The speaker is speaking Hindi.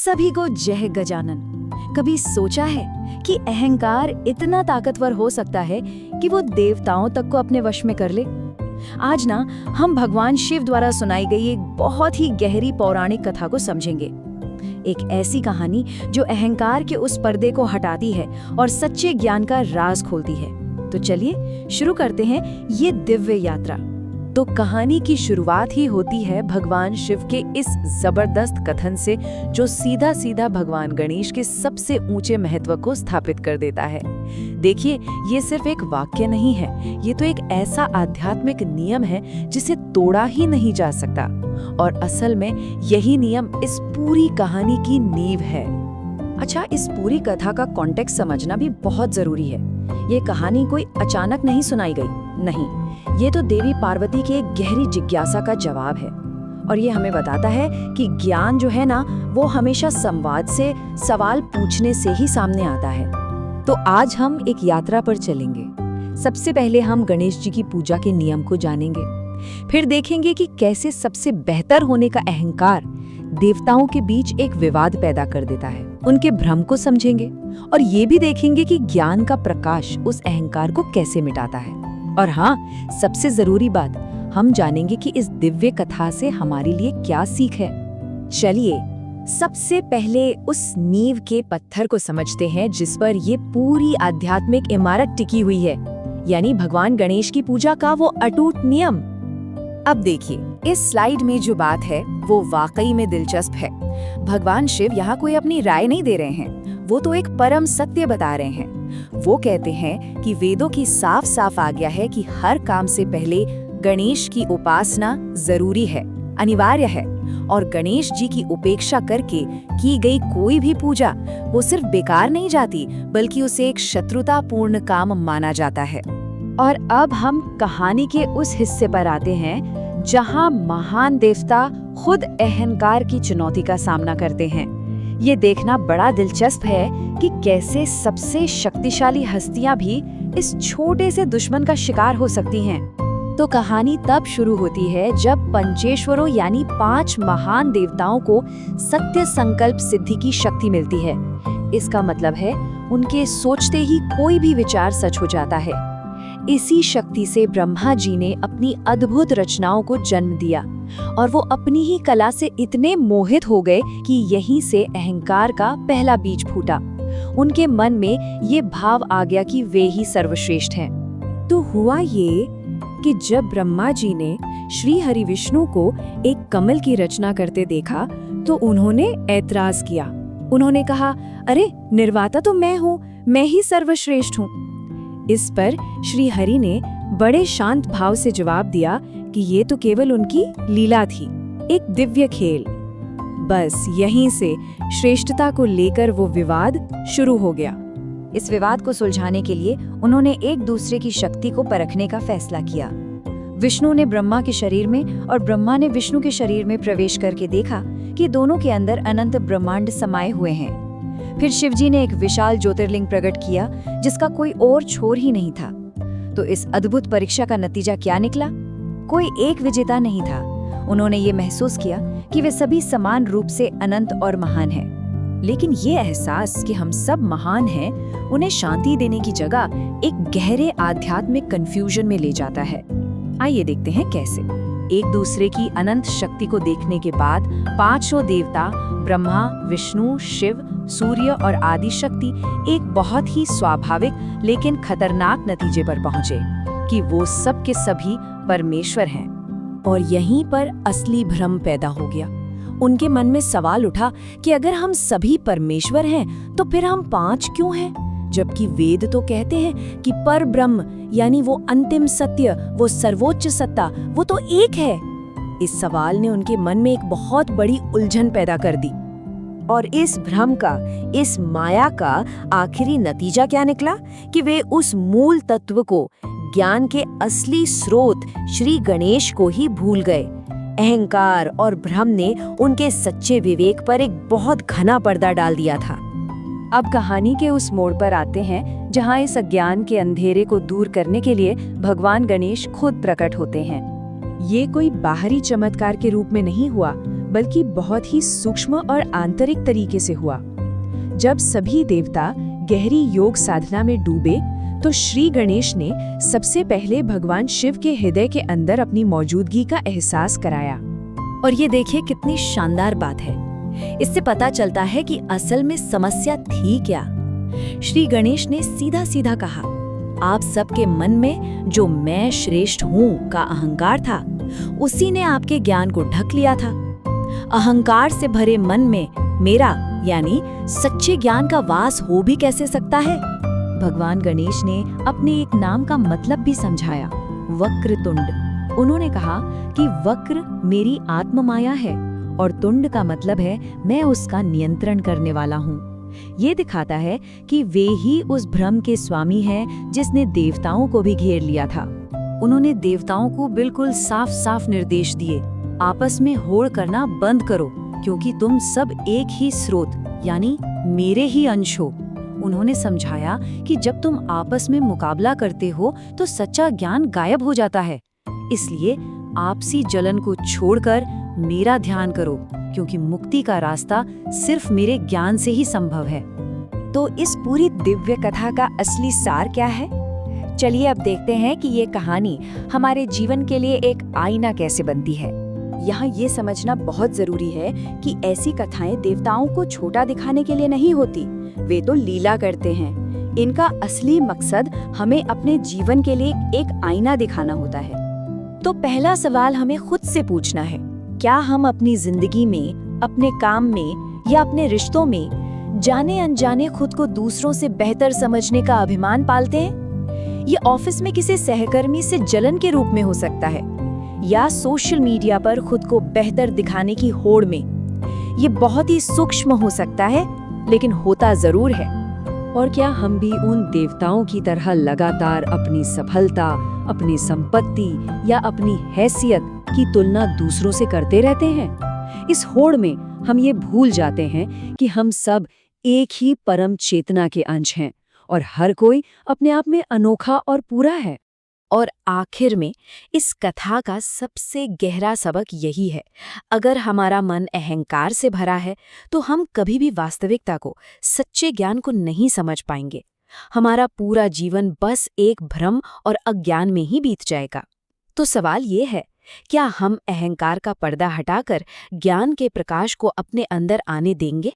सभी को जय गजानन। कभी सोचा है कि अहंकार इतना ताकतवर हो सकता है कि वो देवताओं तक को अपने वश में कर ले? आज ना हम भगवान शिव द्वारा सुनाई गई एक बहुत ही गहरी पौराणिक कथा को समझेंगे। एक ऐसी कहानी जो अहंकार के उस पर्दे को हटाती है और सच्चे ज्ञान का राज खोलती है। तो चलिए शुरू करते हैं ये दिव्य यात्रा। तो कहानी की शुरुआत ही होती है भगवान शिव के इस जबरदस्त कथन से, जो सीधा सीधा भगवान गणेश के सबसे ऊंचे महत्व को स्थापित कर देता है। देखिए, ये सिर्फ एक वाक्य नहीं है, ये तो एक ऐसा आध्यात्मिक नियम है जिसे तोड़ा ही नहीं जा सकता। और असल में यही नियम इस पूरी कहानी की नींव है। अच्छा, इस पूरी कथा का कॉन्टेक्स्ट समझना भी बहुत जरूरी है। ये कहानी कोई अचानक नहीं सुनाई गई, नहीं, ये तो देवी पार्वती की एक गहरी जिज्ञासा का जवाब है। और ये हमें बताता है कि ज्ञान जो है ना, वो हमेशा संवाद से, सवाल पूछने से ही सामने आता है। तो आज हम एक यात्रा पर चलेंगे। सबसे पहले हम गणेश जी की पूजा के नियम को जानेंगे, फिर देखेंगे कि कैसे सबसे बेहतर होने का अहंकार देवताओं के बीच एक विवाद पैदा कर देता है। उनके भ्रम को समझेंगे और ये भी देखेंगे कि ज्ञान का प्रकाश उस अहंकार को कैसे मिटाता है। और हाँ, सबसे जरूरी बात, हम जानेंगे कि इस दिव्य कथा से हमारे लिए क्या सीख है। चलिए सबसे पहले उस नींव के पत्थर को समझते हैं जिस पर ये पूरी आध्यात्मिक इमारत टिकी हुई है, यानी भगवान गणेश की पूजा का वो अटूट नियम। अब देखिए, इस स्लाइड में जो बात है वो वाकई में दिलचस्प है। भगवान शिव यहाँ कोई अपनी राय नहीं दे रहे हैं, वो तो एक परम सत्य बता रहे हैं। वो कहते हैं कि वेदों की साफ साफ आज्ञा है कि हर काम से पहले गणेश की उपासना जरूरी है, अनिवार्य है। और गणेश जी की उपेक्षा करके की गई कोई भी पूजा वो सिर्फ बेकार नहीं जाती, बल्कि उसे एक शत्रुतापूर्ण काम माना जाता है। और अब हम कहानी के उस हिस्से पर आते हैं जहां महान देवता खुद अहंकार की चुनौती का सामना करते हैं। ये देखना बड़ा दिलचस्प है कि कैसे सबसे शक्तिशाली हस्तियां भी इस छोटे से दुश्मन का शिकार हो सकती हैं। तो कहानी तब शुरू होती है जब पंचेश्वरों यानी 5 महान देवताओं को सत्य संकल्प सिद्धि की शक्ति मिलती है। इसका मतलब है उनके सोचते ही कोई भी विचार सच हो जाता है। इसी शक्ति से ब्रह्मा जी ने अपनी अद्भुत रचनाओं को जन्म दिया और वो अपनी ही कला से इतने मोहित हो गए कि यहीं से अहंकार का पहला बीज फूटा। उनके मन में ये भाव आ गया कि वे ही सर्वश्रेष्ठ हैं। तो हुआ ये कि जब ब्रह्मा जी ने श्री हरि विष्णु को एक कमल की रचना करते देखा तो उन्होंने ऐतराज किया। उन्होंने कहा, अरे निर्वाता तो मैं हूँ, मैं ही सर्वश्रेष्ठ हूँ। इस पर श्री हरि ने बड़े शांत भाव से जवाब दिया कि ये तो केवल उनकी लीला थी, एक दिव्य खेल। बस यहीं से श्रेष्ठता को लेकर वो विवाद शुरू हो गया। इस विवाद को सुलझाने के लिए उन्होंने एक दूसरे की शक्ति को परखने का फैसला किया। विष्णु ने ब्रह्मा के शरीर में और ब्रह्मा ने विष्णु के शरीर में प्रवेश करके देखा कि दोनों के अंदर अनंत ब्रह्मांड समाये हुए हैं। फिर शिवजी ने एक विशाल ज्योतिर्लिंग प्रकट किया जिसका कोई और छोर ही नहीं था। तो इस अद्भुत परीक्षा का नतीजा क्या निकला? कोई एक विजेता नहीं था। उन्होंने ये महसूस किया कि वे सभी समान रूप से अनंत और महान हैं। लेकिन ये एहसास कि हम सब महान हैं, उन्हें शांति देने की जगह एक गहरे आध्यात्मिक कंफ्यूजन में ले जाता है। आइए देखते हैं कैसे। एक दूसरे की अनंत शक्ति को देखने के बाद 5 देवता ब्रह्मा, विष्णु, शिव, सूर्य और आदि शक्ति एक बहुत ही स्वाभाविक लेकिन खतरनाक नतीजे पर पहुंचे कि वो सब के सभी परमेश्वर हैं। और यहीं पर असली भ्रम पैदा हो गया। उनके मन में सवाल उठा कि अगर हम सभी परमेश्वर हैं तो फिर हम 5 क्यों हैं? जबकि वेद तो कहते हैं कि पर ब्रह्म यानी वो अंतिम सत्य, वो सर्वोच्च सत्ता, वो तो एक है। इस सवाल ने उनके मन में एक बहुत बड़ी उलझन पैदा कर दी। और इस भ्रम का, इस माया का आखिरी नतीजा क्या निकला कि वे उस मूल तत्व को, ज्ञान के असली स्रोत श्री गणेश को ही भूल गए। अहंकार और भ्रम ने उनके सच्चे विवेक पर एक बहुत घना पर्दा डाल दिया था। अब कहानी के उस मोड़ पर आते हैं जहां इस अज्ञान के अंधेरे को दूर करने के लिए भगवान गणेश खुद प्रकट होते हैं। ये कोई बाहरी चमत्कार के रूप में नहीं हुआ, बल्कि बहुत ही सूक्ष्म और आंतरिक तरीके से हुआ। जब सभी देवता गहरी योग साधना में डूबे, तो श्री गणेश ने सबसे पहले भगवान शिव के हृदय के अंदर अपनी मौजूदगी का एहसास कराया। और ये देखिए कितनी शानदार बात है। इससे पता चलता है कि असल में समस्या थी क्या। श्री गणेश ने सीधा सीधा कहा, आप सबके मन में जो मैं श्रेष्ठ हूँ का अहंकार था, उसी ने आपके ज्ञान को ढक लिया था। अहंकार से भरे मन में मेरा यानी सच्चे ज्ञान का वास हो भी कैसे सकता है। भगवान गणेश ने अपने एक नाम का मतलब भी समझाया, वक्रतुंड। उन्होंने कहा कि वक्र मेरी आत्म माया है और तुंड का मतलब है मैं उसका नियंत्रण करने वाला हूँ। ये दिखाता है कि वे ही उस भ्रम के स्वामी हैं जिसने देवताओं को भी घेर लिया था। उन्होंने देवताओं को बिल्कुल साफ साफ निर्देश दिए, आपस में होड़ करना बंद करो, क्योंकि तुम सब एक ही स्रोत यानी मेरे ही अंश हो। उन्होंने समझाया कि जब तुम आपस में मुकाबला करते हो तो सच्चा ज्ञान गायब हो जाता है। इसलिए आपसी जलन को छोड़कर मेरा ध्यान करो, क्योंकि मुक्ति का रास्ता सिर्फ मेरे ज्ञान से ही संभव है। तो इस पूरी दिव्य कथा का असली सार क्या है? चलिए अब देखते हैं कि ये कहानी हमारे जीवन के लिए एक आईना कैसे बनती है। यहाँ ये समझना बहुत जरूरी है कि ऐसी कथाएं देवताओं को छोटा दिखाने के लिए नहीं होती, वे तो लीला करते हैं। इनका असली मकसद हमें अपने जीवन के लिए एक आईना दिखाना होता है। तो पहला सवाल हमें खुद से पूछना है, क्या हम अपनी जिंदगी में, अपने काम में या अपने रिश्तों में जाने अनजाने खुद को दूसरों से बेहतर समझने का अभिमान पालते हैं? ये ऑफिस में किसी सहकर्मी से जलन के रूप में हो सकता है, या सोशल मीडिया पर खुद को बेहतर दिखाने की होड़ में। ये बहुत ही सूक्ष्म हो सकता है, लेकिन होता जरूर है। और क्या हम भी उन देवताओं की तरह लगातार अपनी सफलता, अपनी संपत्ति या अपनी हैसियत की तुलना दूसरों से करते रहते हैं? इस होड़ में हम ये भूल जाते हैं कि हम सब एक ही परम चेतना के अंश हैं और हर कोई अपने आप में अनोखा और पूरा है। और आखिर में इस कथा का सबसे गहरा सबक यही है, अगर हमारा मन अहंकार से भरा है तो हम कभी भी वास्तविकता को, सच्चे ज्ञान को नहीं समझ पाएंगे। हमारा पूरा जीवन बस एक भ्रम और अज्ञान में ही बीत जाएगा। तो सवाल ये है, क्या हम अहंकार का पर्दा हटाकर ज्ञान के प्रकाश को अपने अंदर आने देंगे?